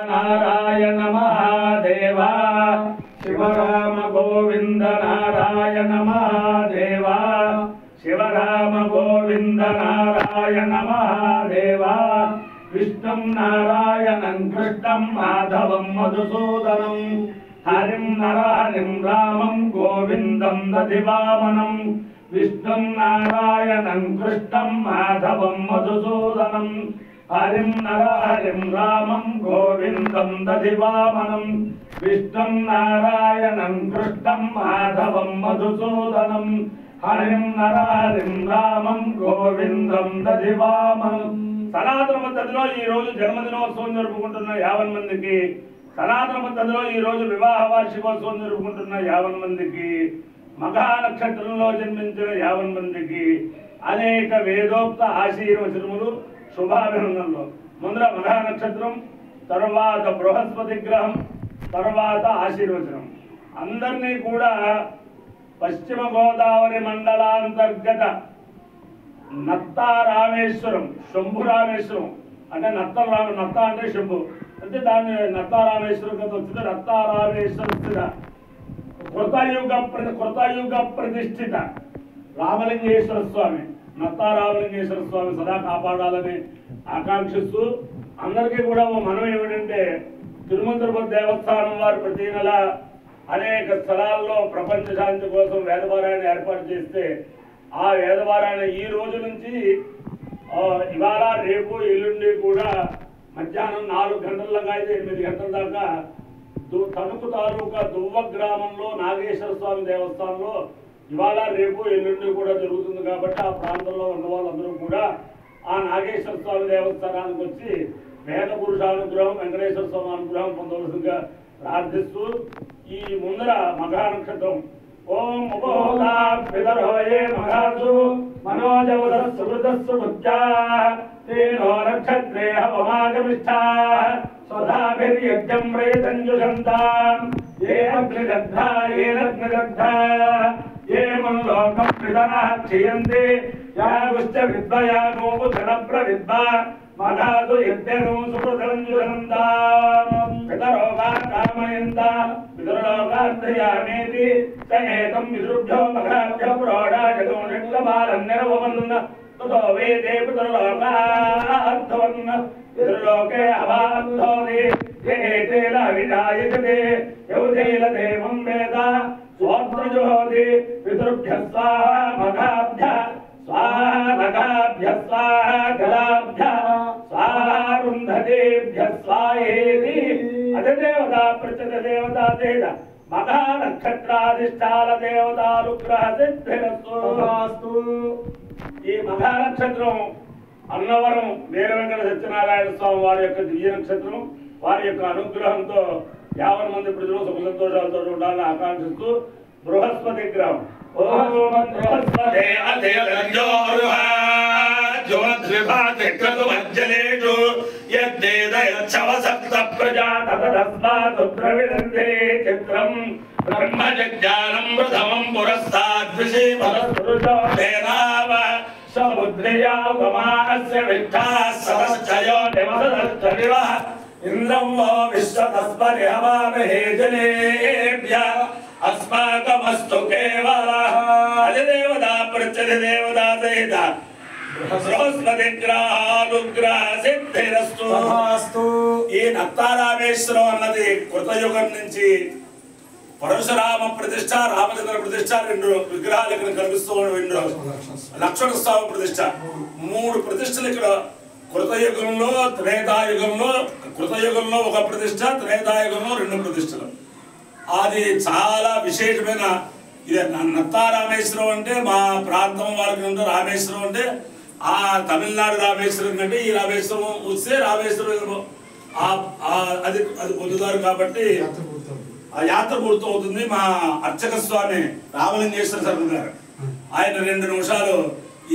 नारायण महादेव शिव राम गोविंद नारायण महादेव शिव राम गोविंद नारायण महादेव विष्णुं नारायणं कृष्णं माधवं मधुसूदनं हरिं नरहरिं रामं गोविंदं दधिवामनं विष्णुं नारायणं कृष्णं माधवं मधुसूदनं हरिं नरहरिं रामं गोविंदं दधिवामनं विष्णुं नारायणं कृष्णं माधवं मधुसूदनं हरिं नरहरिं रामं गोविंदं दधिवामनं సనాతన పద్ధతిలో ఈ రోజు జన్మదినోత్సవం జరుపుకుంటున్న 50 మందికి, సనాతన పద్ధతిలో ఈ రోజు వివాహ వార్షికోత్సవం జరుపుకుంటున్న 50 మందికి, మఘా నక్షత్రంలో జన్మించిన 50 మందికి అనేక వేదోక్త ఆశీర్వచనములు శుభాభినందనలు. ముందర మఘా నక్షత్రం, తర్వాత బృహస్పతి గ్రహం, తర్వాత ఆశీర్వచనం. అందరినీ కూడా పశ్చిమ గోదావరి మండలాంతర్గత నత్తా రామేశ్వరం, శంభు రామేశ్వరం అంటే నత్త అంటే శంభు అంటే దాన్ని నత్తా రామేశ్వరం కదా వచ్చింది. నత్తా రామేశ్వర కృతయుగ ప్రతిష్ఠిత రామలింగేశ్వర స్వామి, నత్తా రామలింగేశ్వర స్వామి సదా కాపాడాలని ఆకాంక్షిస్తూ అందరికీ కూడా మనం ఏమిటంటే తిరుమల తిరుపతి దేవస్థానం వారు ప్రతి నెల అనేక స్థలాల్లో ప్రపంచ శాంతి కోసం వేదపారాయణ ఏర్పాటు చేస్తే ఆ వేదపారాయణ ఈ రోజు నుంచి ఇవాళ రేపు ఎల్లుండి కూడా మధ్యాహ్నం 4 గంటల దాకా అయితే 8 గంటల దాకా తణుకు తాలూకా దువ్వ గ్రామంలో నాగేశ్వర స్వామి దేవస్థానంలో ఇవాళ రేపు ఎల్లుండి కూడా జరుగుతుంది. కాబట్టి ఆ ప్రాంతంలో ఉన్న వాళ్ళందరూ కూడా ఆ నాగేశ్వర స్వామి దేవస్థానానికి వచ్చి వేద పురుషానుగ్రహం, వెంకటేశ్వర స్వామి అనుగ్రహం పొందవలసిందిగా ప్రార్థిస్తూ ఈ ముందర మఘా నక్షత్రం ఓం ఉపహోదాపితరోయే మఘాసు మనోజవదస్సుమృతస్సుముత్యా తేనో నక్షత్రే హవమాగమిష్ఠా స్వధాభిర్యజ్ఞం ప్రేతంజుషంతాం ఏ అగ్నిదగ్ధా ఏ నగ్నిదగ్ధా ఏ మల్లోకం పితనః క్షయంతి యాగుశ్చ విద్వయా గోపుధన ప్రవిద్వా మఘాసు యజ్ఞను సుకృతంజుషంతాం పితరోగా కామయంతా పితృలోకాంతయామేతి సయేతం పితృభ్యో మఘాభ్యో ప్రోఢాజగోనిర్లబాలం నిరవమన్న తతో వేదే పితృలోకార్థవన్న పితృలోకే అవార్థోది ఏతేల విదాయజతే యౌతేల దేవం వేద స్వోత్రజోది పితృభ్య స్వాహ మఘాభ్య స్వాహ నగాభ్య స్వాహ గలాభ్య స్వాహ రుంధతేభ్య స్వాహేతి అధిదేవత ప్రచత దేవతా దేద మఘా నక్షత్రాధిష్టాల దేవతానుగ్రహ సిద్ధిరస్తు. ఈ మఘా నక్షత్రం అన్నవరం వీర వెంకట సత్యనారాయణ స్వామి వారి యొక్క దివ్య నక్షత్రం. వారి యొక్క అనుగ్రహంతో 50 మంది ప్రజలు సుఖ సంతోషాలతో ఉండాలని ఆకాంక్షిస్తూ బృహస్పతి గ్రహం చిత్రం బ్రహ్మజ్ఞానం ప్రథమం పురస్తాద్విషేమరుషోదేనావ సముద్రయాగమాస్య విఠాసరశ్చయో నివసరశ్చరివ ఇంద్రం వో విశ్వతస్పరిహవామహే జనేభ్య अस्माकमस्तु केवलः अधिदेवता प्रत्यधिदेवता सहित बृहस्पति ग्रहानुग्रह सिद्धिरस्तु. ఈ నత్తారామేశ్వరం అన్నది కృతయుగం నుంచి పరశురామ ప్రతిష్ట, రామచంద్ర ప్రతిష్ట, 2 విగ్రహాలు ఇక్కడ కనిపిస్తూ 2 లక్ష్మణ స్వామి ప్రతిష్ట, 3 ప్రతిష్టలు ఇక్కడ కృతయుగంలో, త్రేతాయుగంలో. కృతయుగంలో 1 ప్రతిష్ట, త్రేతాయుగంలో 2 ప్రతిష్టలు. అది చాలా విశేషమైన ఇది. నత్తారామేశ్వరం అంటే మా ప్రాంతం వాళ్ళకి ఉంటే రామేశ్వరం అంటే ఆ తమిళనాడు రామేశ్వరం కంటే ఈ రామేశ్వరం వస్తే రామేశ్వరం అది పొందుతారు. కాబట్టి ఆ యాత్ర పూర్తవుతుంది. మా అర్చక స్వామి రామలింగేశ్వర శర్మ గారు ఆయన 2 నిమిషాలు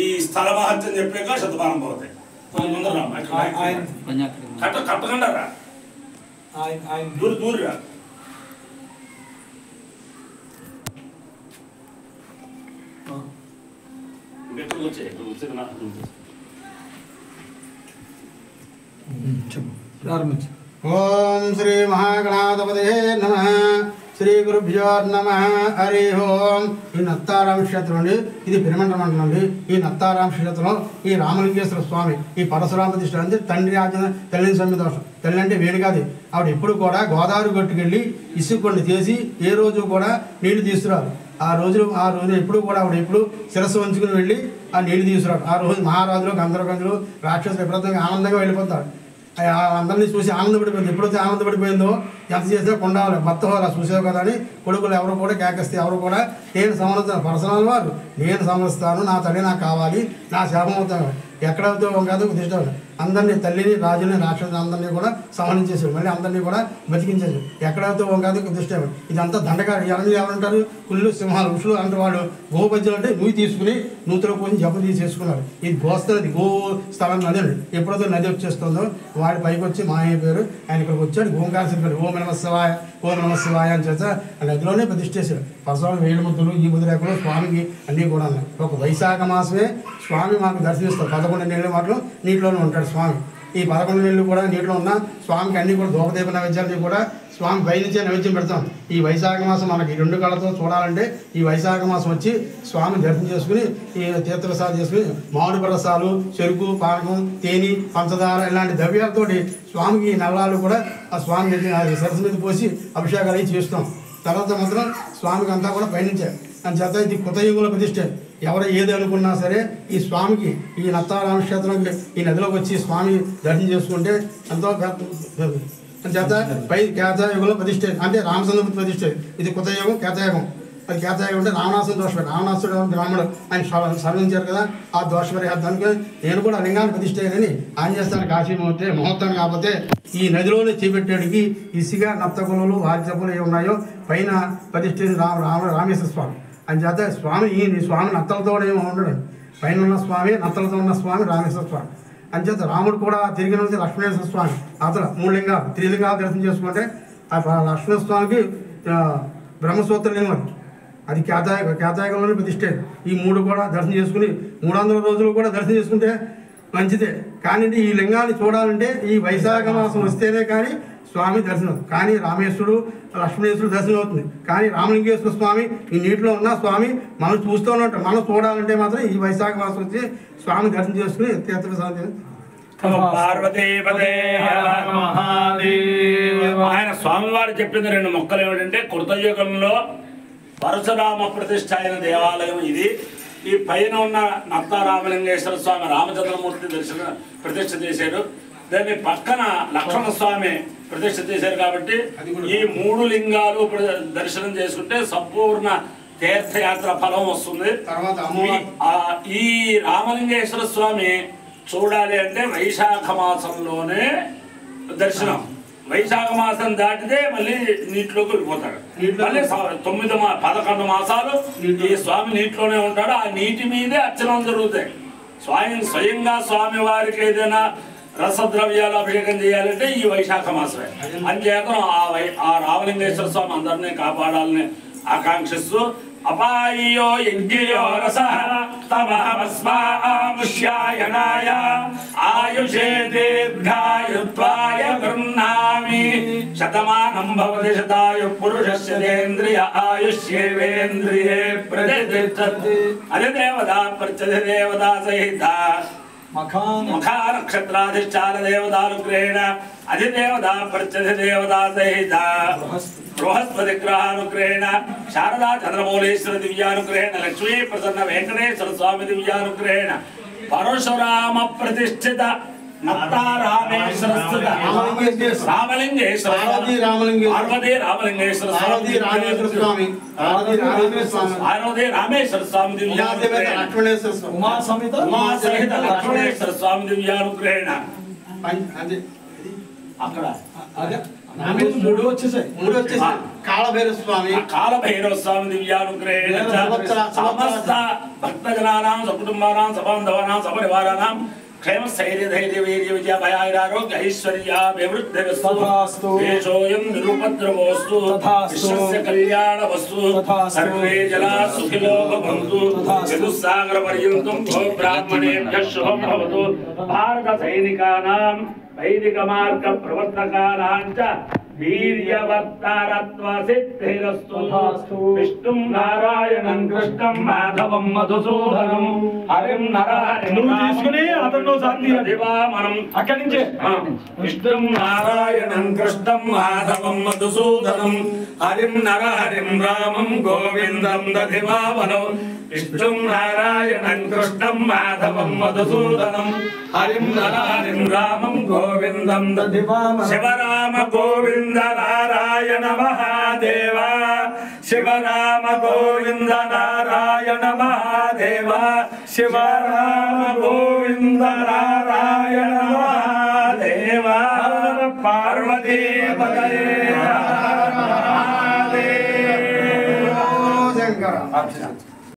ఈ స్థల మహత్యం చెప్పాక శతమానం పోతాయి. కట్టకుండా దూరుగా ప్రారంభించు. ఓం శ్రీ మహాగణాధిపతే నమః. శ్రీ గురుభ్యో నమః. హరి ఓం. ఈ నత్తారామ క్షేత్రం అండి, ఇది పెరుమండ మండలం అండి. ఈ నత్తారామ క్షేత్రంలో ఈ రామలింగేశ్వర స్వామి, ఈ పరశురామ ప్రతిష్ఠ అంటే తండ్రి ఆజ్ఞ తల్లిని సమ్మిదోషం. తల్లి అంటే వేణుగాది. ఆవిడ ఎప్పుడు కూడా గోదావరి గట్టుకెళ్ళి ఇసుకొని చేసి ఏ రోజు కూడా నీళ్లు తీసుకురారు. ఆ రోజు ఎప్పుడు కూడా ఆవిడ ఎప్పుడు శిరస్సు వంచుకుని వెళ్ళి ఆ నీళ్లు తీసుకురాడు. ఆ రోజు మహారాజులు గంధర్వగంధులు రాక్షసులు విపరీతంగా ఆనందంగా వెళ్ళిపోతారు. అందరినీ చూసి ఆనందపడిపోయింది. ఎప్పుడైతే ఆనందపడిపోయిందో ఎంత చేసినా కొండాలి భర్త అలా చూసావు కదా అని కొడుకులు ఎవరు కూడా కేకేస్తే ఎవరు కూడా నేను సమర్థిస్తాను. పరసనాల వారు నేను సమర్థిస్తాను, నా తల్లి నాకు కావాలి, నా శాపం అవుతాను. ఎక్కడైతే కాదు ఉద్దేశం అందరినీ తల్లిని రాజుని రాక్షసుని అందరినీ కూడా సంహరించేసాడు. మళ్ళీ అందరినీ కూడా బతికించేది. ఎక్కడైతే కాదు ఉద్దేశం. ఇదంతా దండగారు ఎవరంటారు, పుల్లు సింహాలు ఋషులు అంటే వాళ్ళు గోపద్యం అంటే నువ్వు తీసుకుని నూతులో పోయి జపం తీసేసుకున్నారు. ఇది గోస్తది గో స్థలం నది అండి. ఎప్పుడైతే నది వచ్చేస్తుందో వాడి పైకి వచ్చి మాయైపోయారు. ఆయన ఇక్కడికి వచ్చాడు ఓంకార చెప్పాడు ఓం నమః శివాయ ఓం నమః శివాయ అని చేత నదిలోనే ప్రతిష్ఠేశాడు. పరశురాముడు వేలు ముద్దులు ఈ ముద్రేకలు స్వామికి అన్నీ కూడా ఉన్నాయి. ఒక వైశాఖ మాసమే స్వామి మాకు దర్శనిస్తారు. 11 నెలల మాటలు నీటిలోనే ఉంటాడు స్వామి. ఈ 11 నెలలు కూడా నీటిలో ఉన్న స్వామికి అన్నీ కూడా ధూపదీప నైవేద్యాన్ని కూడా స్వామి పైనుంచే నైవేద్యం పెడతాం. ఈ వైశాఖ మాసం మనకి 2 కళ్ళతో చూడాలంటే ఈ వైశాఖ మాసం వచ్చి స్వామి దర్శనం చేసుకుని ఈ తీర్థప్రసాదం చేసుకుని మామిడి రసాలు, చెరుకు, పానకం, తేనె, పంచదార ఇలాంటి ద్రవ్యాలతోటి స్వామికి నల్లాలు కూడా ఆ స్వామి సరస్సు మీద పోసి అభిషేకాలు అవి చేస్తాం. తర్వాత మాత్రం స్వామికి అంతా కూడా పైనుంచే అని చేత ఇది కృతయుగంలో ప్రతిష్ఠ. ఎవరు ఏది అనుకున్నా సరే ఈ స్వామికి ఈ నత్తారామ క్షేత్రంకి ఈ నదిలోకి వచ్చి స్వామి దర్శనం చేసుకుంటే ఎంతో అని చేత పై కేతయుగంలో ప్రతిష్ఠ అంటే రామచంద్రమూర్తి ప్రతిష్ఠ. ఇది కృతయుగం కేతయుగం. అది కేతయుగం అంటే రావణాసుడు దోషపడి రావణాసుడు బ్రాహ్మణుడు ఆయన సర్వించారు కదా. ఆ దోషపరిహార్థానికి నేను కూడా లింగాన్ని ప్రతిష్ఠ అయ్యానని ఆంజనేయస్థానం కాశీ ముహూర్తం కాకపోతే ఈ నదిలోనే చేపెట్టేటికి ఇసుక నత్తగులు వారిచప్పులు ఏ ఉన్నాయో పైన ప్రతిష్ఠ రామేశ్వర స్వామి అని చేత స్వామి ఈ స్వామి నత్తలతో ఏమో ఉండడు. పైన ఉన్న స్వామి నత్తలతో ఉన్న స్వామి రామేశ్వర స్వామి అని చేత రాముడు కూడా తిరిగిన లక్ష్మణేశ్వర స్వామి అతను 3 లింగాలు 3 లింగాలు దర్శనం చేసుకుంటే ఆ లక్ష్మణ స్వామికి బ్రహ్మసూత్ర లింగం అది కేతాయుగంలోనే ప్రతిష్ఠ. ఈ 3 కూడా దర్శనం చేసుకుని 300 రోజులు కూడా దర్శనం చేసుకుంటే మంచిదే. కానీ ఈ లింగాన్ని చూడాలంటే ఈ వైశాఖ మాసం వస్తేనే కానీ స్వామి దర్శనం. కానీ రామేశ్వరుడు లక్ష్మణేశ్వరుడు దర్శనం అవుతుంది. కానీ రామలింగేశ్వర స్వామి ఈ నీటిలో ఉన్న స్వామి మనం చూస్తూనే ఉంటాం. మనం చూడాలంటే మాత్రం ఈ వైశాఖ మాసం వచ్చి స్వామి దర్శనం చేసుకుని తీర్థప్రసాదం ఆయన స్వామివారు చెప్పిన 2 మొక్కలు ఏమిటంటే కృతయుగంలో పరశురామ ప్రతిష్ఠ అయిన దేవాలయం ఇది. ఈ పైన ఉన్న నత్తారామలింగేశ్వర స్వామి రామచంద్రమూర్తి ప్రతిష్ఠ చేశాడు. దాని పక్కన లక్ష్మణ స్వామి ప్రతిష్ఠ చేశారు. కాబట్టి ఈ 3 లింగాలు దర్శనం చేసుకుంటే సంపూర్ణ తీర్థయాత్ర ఫలం వస్తుంది. ఈ రామలింగేశ్వర స్వామి చూడాలి అంటే వైశాఖ మాసంలోనే దర్శనం. వైశాఖ మాసం దాటితే మళ్ళీ నీటిలోకి వెళ్ళిపోతాడు. మళ్ళీ 11 మాసాలు ఈ స్వామి నీటిలోనే ఉంటాడు. ఆ నీటి మీదే అర్చనలు జరుగుతాయి. స్వయంగా స్వామి వారికి ఏదైనా రసద్రవ్యాలు అభిషేకం చేయాలంటే ఈ వైశాఖ మాసమే. అంచేత ఆ రామలింగేశ్వర స్వామి అందరినీ కాపాడాలని ఆకాంక్షిస్తూ అపాయో యజ్ఞయో రసః తమహమస్మాముష్యాయనాయ ఆయుషే దీర్ఘాయుత్వాయ గృహ్ణామి శతమానం భవతి శతాయు పురుషస్యేంద్రియ ఆయుష్యేవేంద్రియే ప్రతిష్టతి. అదే దేవతా ప్రత్యధి దేవతా సహిత ముఖా నక్షత్రాధిష్టాన దేవతానుగ్రహేణ అధిదేవతా ప్రత్యధి దేవతా సహిత బృహస్పతి గ్రహానుగ్రహేణ శారదా చంద్రమౌళేశ్వర దివ్యానుగ్రహేణ లక్ష్మీ ప్రసన్న వెంకటేశ్వర స్వామి దివ్యానుగ్రహేణ పరశురామ ప్రతిష్ఠిత నత్తారామేశ్వర రామలింగేశ్వర పార్వతీ రామలింగేశ్వర స్వామి పార్వతీ రామేశ్వర స్వామి దివ్యానుగ్రహేణ ఉమా సహిత లక్ష్మణేశ్వర స్వామి దివ్యానుగ్రహేణ అక్కడ 3 వచ్చేసాయి. కాళభైరవ స్వామి దివ్యానుగ్రహేణ సమస్త భక్తజనానాం సకుటుంబానాం సబాంధవానాం సపరివారానాం క్షేమ స్థైర్య ధైర్య వీర్య విజయ భయారోగ్య ఐశ్వర్యాభివృద్ధిరస్తు దేశోయం నిరుపద్రవోస్తు విశ్వస్య కళ్యాణవస్తు సర్వే జనా సుఖినో భవంతు చతుస్సాగర పర్యంతం భో బ్రాహ్మణేభ్యః శుభం భవతు. భారత సైనికానాం వైదిక మార్గ ప్రవర్తకానాంచ వీర్యవత్తారత్వ సిద్ధిరస్తు విష్ణుం నారాయణం కృష్ణం మాధవం మధుసూదనం హరిం నరహరిం నువ్వు తీసుకుని అతను శాంతి దివామనం అక్కడి నుంచే విష్ణుం నారాయణం కృష్ణం మాధవం మధుసూదనం హరిం నరహరిం రామం గోవిందం దధివామనం విష్ణుం నారాయణం కృష్ణం మాధవం మధుసూదనం హరిం నరహరిం రామం గోవిందం దధివామనం శివరామ గోవింద నారాయణ మహాదేవ శివరామ గోవింద నారాయణ మహాదేవ శివరామ గోవింద నారాయణ మహాదేవ పార్వతీ పదయే శంకర